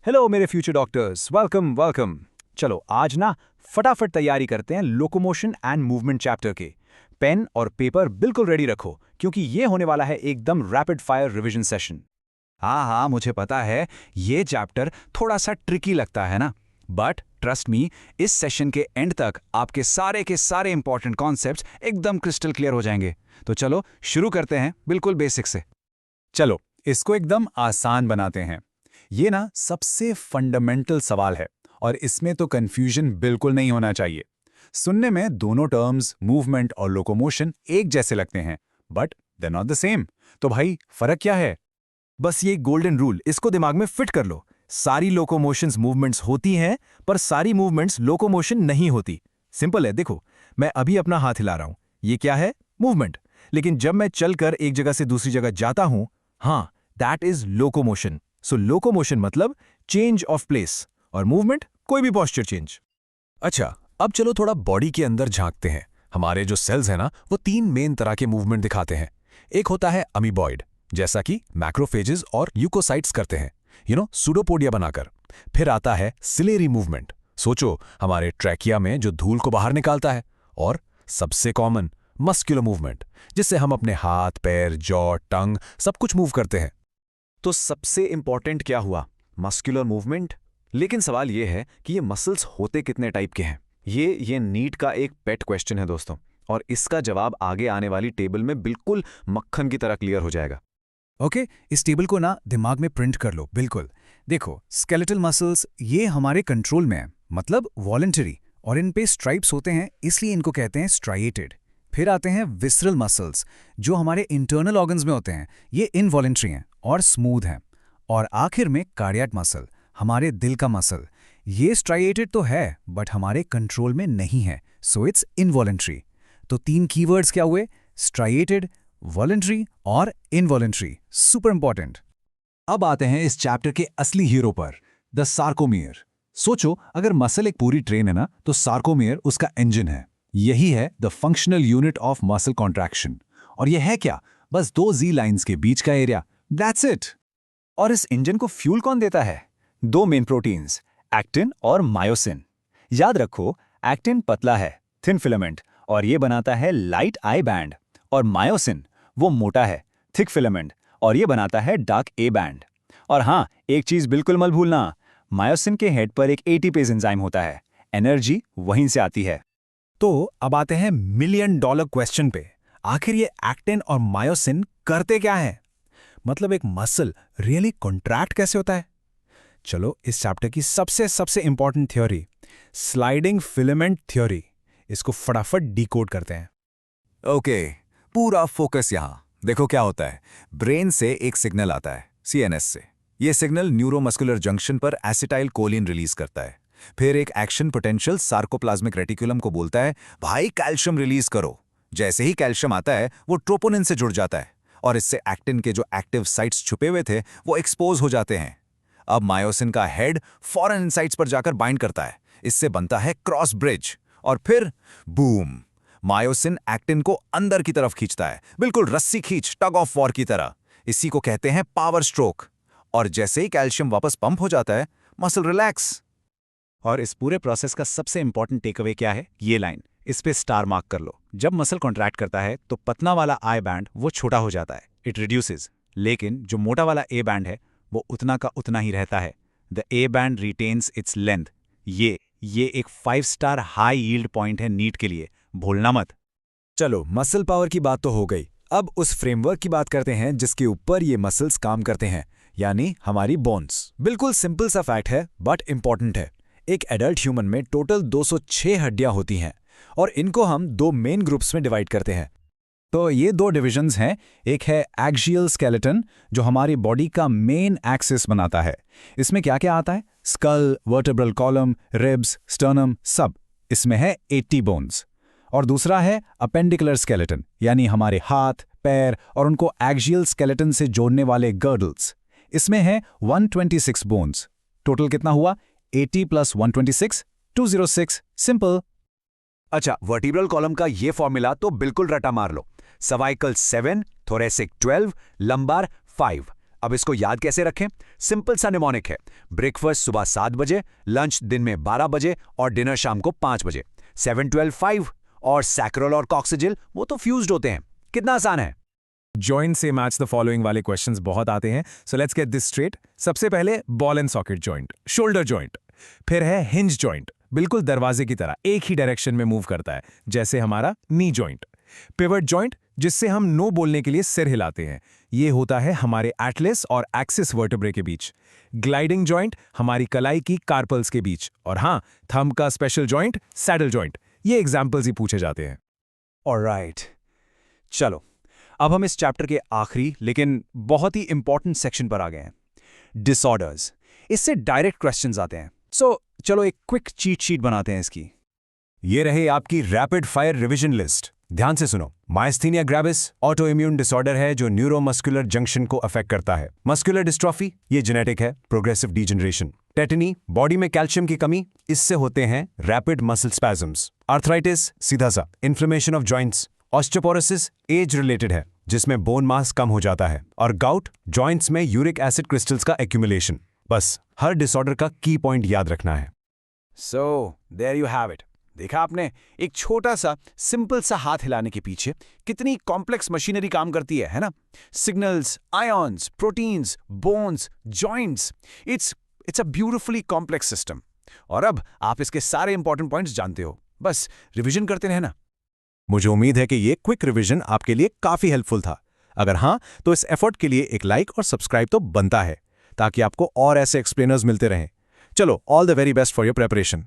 Hello मेरे future doctors, welcome welcome. चलो आज ना फटाफट तैयारी करते हैं लोकोमोशन एंड मूवमेंट चैप्टर के। पेन और पेपर बिल्कुल रेडी रखो क्योंकि ये होने वाला है एकदम रैपिड फायर रिवीजन सेशन। हाँ हाँ, मुझे पता है ये चैप्टर थोड़ा सा ट्रिकी लगता है ना, बट ट्रस्ट मी, इस सेशन के एंड तक आपके सारे इंपॉर्टेंट कॉन्सेप्ट्स एकदम क्रिस्टल क्लियर हो जाएंगे। तो चलो शुरू करते हैं बिल्कुल बेसिक से। चलो इसको एकदम आसान बनाते हैं। ये ना सबसे फंडामेंटल सवाल है और इसमें तो कंफ्यूजन बिल्कुल नहीं होना चाहिए। सुनने में दोनों टर्म्स मूवमेंट और लोकोमोशन एक जैसे लगते हैं, but they not the same. तो भाई फर्क क्या है? बस ये गोल्डन रूल, इसको दिमाग में फिट कर लो। सारी लोकोमोशंस मूवमेंट्स होती हैं, पर सारी मूवमेंट्स लोकोमोशन नहीं होती। सिंपल है, देखो मैं अभी अपना हाथ हिला रहा हूं, ये क्या है? मूवमेंट। लेकिन जब मैं चलकर एक जगह से दूसरी जगह जाता हूं, हाँ, that is locomotion. So locomotion मतलब चेंज ऑफ प्लेस और मूवमेंट कोई भी पोस्चर चेंज। अच्छा, अब चलो थोड़ा बॉडी के अंदर झांकते हैं। हमारे जो सेल्स हैं ना, वो तीन मेन तरह के मूवमेंट दिखाते हैं। एक होता है अमीबॉइड, जैसा कि मैक्रोफेजेस और ल्यूकोसाइट्स करते हैं, सूडोपोडिया बनाकर। फिर आता है सिलेरी मूवमेंट, सोचो हमारे ट्रैकिया में जो धूल को बाहर निकालता है। और सबसे कॉमन मस्कुलर मूवमेंट, जिससे हम अपने हाथ, पैर, जॉ, टंग सब कुछ मूव करते हैं। तो सबसे इंपॉर्टेंट क्या हुआ? Muscular movement. लेकिन सवाल ये है कि ये मसल्स होते कितने टाइप के हैं? ये नीट का एक पेट क्वेश्चन है दोस्तों, और इसका जवाब आगे आने वाली टेबल में बिल्कुल मक्खन की तरह क्लियर हो जाएगा। ओके, इस टेबल को ना दिमाग में प्रिंट कर लो। बिल्कुल देखो, स्केलेटल मसल्स ये हमारे कंट्रोल में है, मतलब वॉलंटरी, और इन पे स्ट्राइप्स होते हैं, इसलिए इनको कहते हैं स्ट्राइएटेड। फिर आते हैं विसरल मसल्स, जो हमारे इंटरनल ऑर्गन्स में होते हैं, ये इनवॉलंटरी हैं और स्मूथ हैं। और आखिर में कार्डियक मसल, हमारे दिल का मसल, ये स्ट्राइएटेड तो है बट हमारे कंट्रोल में नहीं है, सो इट्स इनवॉलंटरी। तो तीन कीवर्ड्स क्या हुए? स्ट्राइएटेड, वॉलंटरी और इनवॉलंटरी। Super important. अब आते हैं इस चैप्टर के असली हीरो पर, द सार्कोमियर। सोचो अगर मसल एक पूरी ट्रेन है ना, तो सार्कोमियर उसका इंजन है। यही है the functional unit of muscle contraction. और यह है क्या? बस दो जी लाइंस के बीच का एरिया, दैट्स इट। और इस इंजन को फ्यूल कौन देता है? दो मेन प्रोटीन्स, एक्टिन और मायोसिन। याद रखो, एक्टिन पतला है, थिन फिलामेंट, और ये बनाता है लाइट आई बैंड। और मायोसिन वो मोटा है, थिक फिलामेंट, और ये बनाता है डार्क ए बैंड। और हाँ, एक चीज बिल्कुल मत भूलना, मायोसिन के हेड पर एक एटीपेज एंजाइम होता है। एनर्जी वहीं से आती है। तो अब आते हैं मिलियन डॉलर क्वेश्चन पे। आखिर ये एक्टिन और मायोसिन करते क्या है? मतलब एक मसल रियली कॉन्ट्रैक्ट कैसे होता है? चलो इस चैप्टर की सबसे important theory, sliding filament theory, इसको फटाफट डिकोड करते हैं। ओके, पूरा फोकस यहाँ। देखो क्या होता है, ब्रेन से एक सिग्नल आता है, सीएनएस से। ये सिग्नल न्यूरोमस्कुलर जंक्शन पर एसिटाइल कोलिन रिलीज करता है। फिर एक एक्शन पोटेंशियल सार्कोप्लाज्मिक रेटिकुलम को बोलता है, भाई कैल्शियम रिलीज करो। जैसे ही कैल्शियम आता है, वो ट्रोपोनिन से जुड़ जाता है, और इससे एक्टिन के जो एक्टिव साइट्स छुपे हुए थे वो एक्सपोज हो जाते हैं। अब मायोसिन का हेड फॉरेन साइट्स पर जाकर बाइंड करता है, इससे बनता है क्रॉस ब्रिज, और फिर बूम, मायोसिन एक्टिन को अंदर की तरफ खींचता है, बिल्कुल रस्सी खींच, टग ऑफ वॉर की तरह। इसी को कहते हैं पावर स्ट्रोक। और जैसे ही कैल्शियम वापस पंप हो जाता है, मसल रिलैक्स। और इस पूरे प्रोसेस का सबसे इंपॉर्टेंट टेकअवे क्या है? ये लाइन, इस पे स्टार मार्क कर लो। जब मसल कॉन्ट्रैक्ट करता है तो पतला वाला आई बैंड वो छोटा हो जाता है, इट रिड्यूसेस। लेकिन जो मोटा वाला ए बैंड है वो उतना का उतना ही रहता है। The A band retains its length. ये एक 5 स्टार हाई यील्ड पॉइंट है नीट के लिए, भूलना मत। चलो मसल पावर की बात तो हो गई, अब उस फ्रेमवर्क की बात करते हैं जिसके ऊपर ये मसल्स काम करते हैं, यानी हमारी बोन्स। बिल्कुल सिंपल सा फैक्ट है बट इंपॉर्टेंट है। एक एडल्ट ह्यूमन में टोटल 206 हड्डियां होती हैं, और इनको हम दो मेन ग्रुप्स में डिवाइड करते हैं। तो ये दो डिविजन्स हैं, एक है एक्सियल स्केलेटन, जो हमारी बॉडी का मेन एक्सिस बनाता है। इसमें क्या क्या आता है? Skull, vertebral column, ribs, sternum, सब। इसमें है 80 बोन्स। और दूसरा है अपेंडिकुलर स्केलेटन, यानी हमारे हाथ, पैर और उनको एक्सियल स्केलेटन से जोड़ने वाले गर्डल्स। इसमें है 126 बोन्स। टोटल कितना हुआ? 80 + 126, 206। सिंपल। अच्छा, वर्टिब्रल कॉलम का ये फॉर्मूला तो बिल्कुल रटा मार लो। Cervical 7, thoracic 12, lumbar 5। अब इसको याद कैसे रखें? सिंपल सा निमोनिक है। ब्रेकफास्ट सुबह 7 बजे, लंच दिन में 12 बजे और डिनर शाम को 5 बजे। 7 12 5 और सैक्रोल और कॉक्सिजिल वो तो फ्यूज्ड होते हैं। कितना आसान है। जॉइंट से मैच द फॉलोइंग वाले क्वेश्चंस बहुत आते हैं, so let's get this straight. सबसे पहले ball and socket joint, shoulder joint. फिर है हिंज जॉइंट, बिल्कुल दरवाजे की तरह एक ही डायरेक्शन में मूव करता है, जैसे हमारा नी जॉइंट। पिवट जॉइंट, जिससे हम नो बोलने के लिए सिर हिलाते हैं, ये होता है हमारे एटलस और एक्सिस वर्टेब्रे के बीच। ग्लाइडिंग जॉइंट हमारी कलाई की कार्पल्स के बीच। और हाँ, थंब का स्पेशल जॉइंट सैडल जॉइंट। ये एग्जाम्पल्स ही पूछे जाते हैं। ऑलराइट, चलो अब हम इस चैप्टर के आखिरी लेकिन बहुत ही इंपॉर्टेंट सेक्शन पर आ गए हैं, डिसऑर्डर्स। इससे डायरेक्ट क्वेश्चंस आते हैं, सो चलो एक क्विक चीट शीट बनाते हैं इसकी। ये रहे आपकी रैपिड फायर रिवीजन लिस्ट। ध्यान से सुनो। Myasthenia gravis auto immune disorder है जो न्यूरोमस्कुलर जंक्शन को अफेक्ट करता है। मस्कुलर डिस्ट्रॉफी, ये जेनेटिक है, प्रोग्रेसिव डीजनरेशन। टेटनी, बॉडी में कैल्शियम की कमी, इससे होते हैं रैपिड मसल स्पैजम्स। आर्थराइटिस, सीधा सा inflammation of joints. Osteoporosis age related है, जिसमें बोन मास कम हो जाता है। और गाउट, जॉइंट्स में यूरिक एसिड क्रिस्टल्स का एक्यूमुलेशन। बस हर डिसऑर्डर का की पॉइंट याद रखना है। So there you have it. देखा आपने, एक छोटा सा सिंपल सा हाथ हिलाने के पीछे कितनी कॉम्प्लेक्स मशीनरी काम करती है ना? Signals, ions, proteins, bones, joints. It's a beautifully complex system. और अब आप इसके सारे इंपॉर्टेंट पॉइंट्स जानते हो, बस रिवीजन करते रहना। मुझे उम्मीद है कि ये क्विक रिवीजन आपके लिए काफी हेल्पफुल था। अगर हाँ, तो इस एफर्ट के लिए एक लाइक और सब्सक्राइब तो बनता है, ताकि आपको और ऐसे एक्सप्लेनर्स मिलते रहें। चलो, all the very best for your preparation.